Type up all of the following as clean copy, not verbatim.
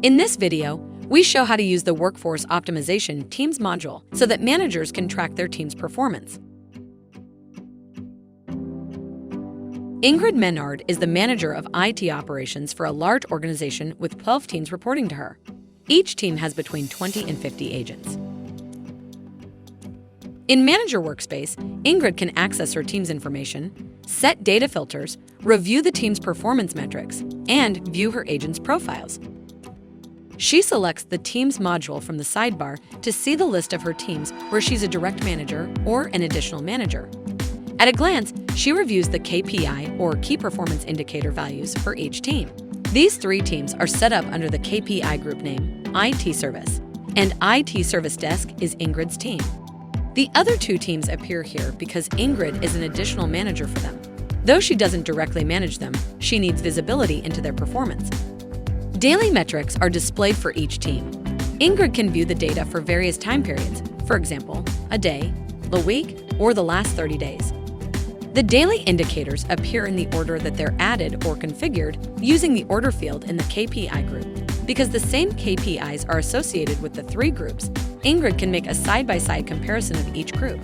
In this video, we show how to use the Workforce Optimization Teams module so that managers can track their team's performance. Ingrid Menard is the manager of IT operations for a large organization with 12 teams reporting to her. Each team has between 20 and 50 agents. In Manager Workspace, Ingrid can access her team's information, set data filters, review the team's performance metrics, and view her agents' profiles. She selects the Teams module from the sidebar to see the list of her teams where she's a direct manager or an additional manager. At a glance, she reviews the KPI or Key Performance Indicator values for each team. These 3 teams are set up under the KPI group name, IT Service, and IT Service Desk is Ingrid's team. The other 2 teams appear here because Ingrid is an additional manager for them. Though she doesn't directly manage them, she needs visibility into their performance. Daily metrics are displayed for each team. Ingrid can view the data for various time periods, for example, a day, a week, or the last 30 days. The daily indicators appear in the order that they're added or configured using the order field in the KPI group. Because the same KPIs are associated with the 3 groups, Ingrid can make a side-by-side comparison of each group.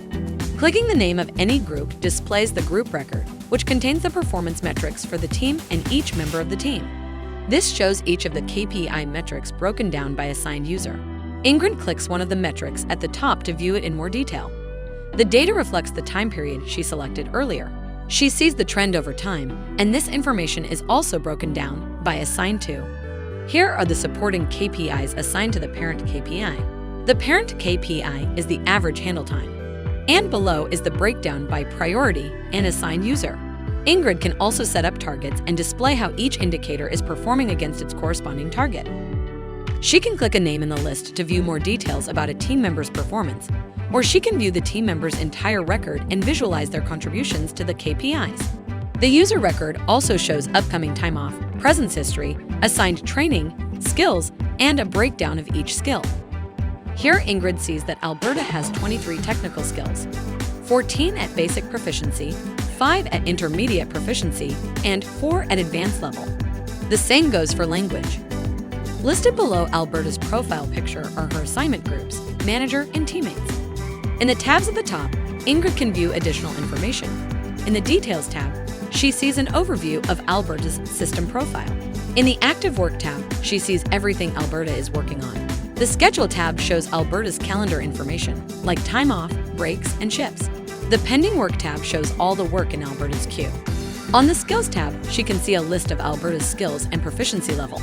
Clicking the name of any group displays the group record, which contains the performance metrics for the team and each member of the team. This shows each of the KPI metrics broken down by assigned user. Ingrid clicks one of the metrics at the top to view it in more detail. The data reflects the time period she selected earlier. She sees the trend over time, and this information is also broken down by assigned to. Here are the supporting KPIs assigned to the parent KPI. The parent KPI is the average handle time, and below is the breakdown by priority and assigned user. Ingrid can also set up targets and display how each indicator is performing against its corresponding target. She can click a name in the list to view more details about a team member's performance, or she can view the team member's entire record and visualize their contributions to the KPIs. The user record also shows upcoming time off, presence history, assigned training, skills, and a breakdown of each skill. Here, Ingrid sees that Alberta has 23 technical skills, 14 at basic proficiency, 5 at intermediate proficiency, and 4 at advanced level. The same goes for language. Listed below Alberta's profile picture are her assignment groups, manager, and teammates. In the tabs at the top, Ingrid can view additional information. In the Details tab, she sees an overview of Alberta's system profile. In the Active Work tab, she sees everything Alberta is working on. The Schedule tab shows Alberta's calendar information, like time off, breaks, and shifts. The Pending Work tab shows all the work in Alberta's queue. On the Skills tab, she can see a list of Alberta's skills and proficiency level.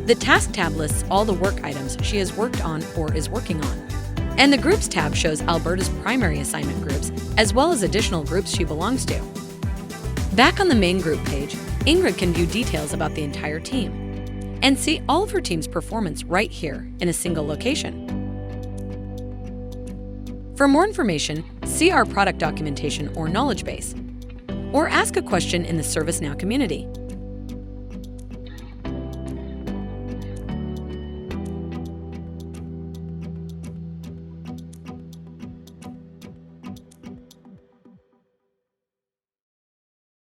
The Task tab lists all the work items she has worked on or is working on. And the Groups tab shows Alberta's primary assignment groups, as well as additional groups she belongs to. Back on the main group page, Ingrid can view details about the entire team and see all of her team's performance right here in a single location. For more information, see our product documentation or knowledge base, or ask a question in the ServiceNow community.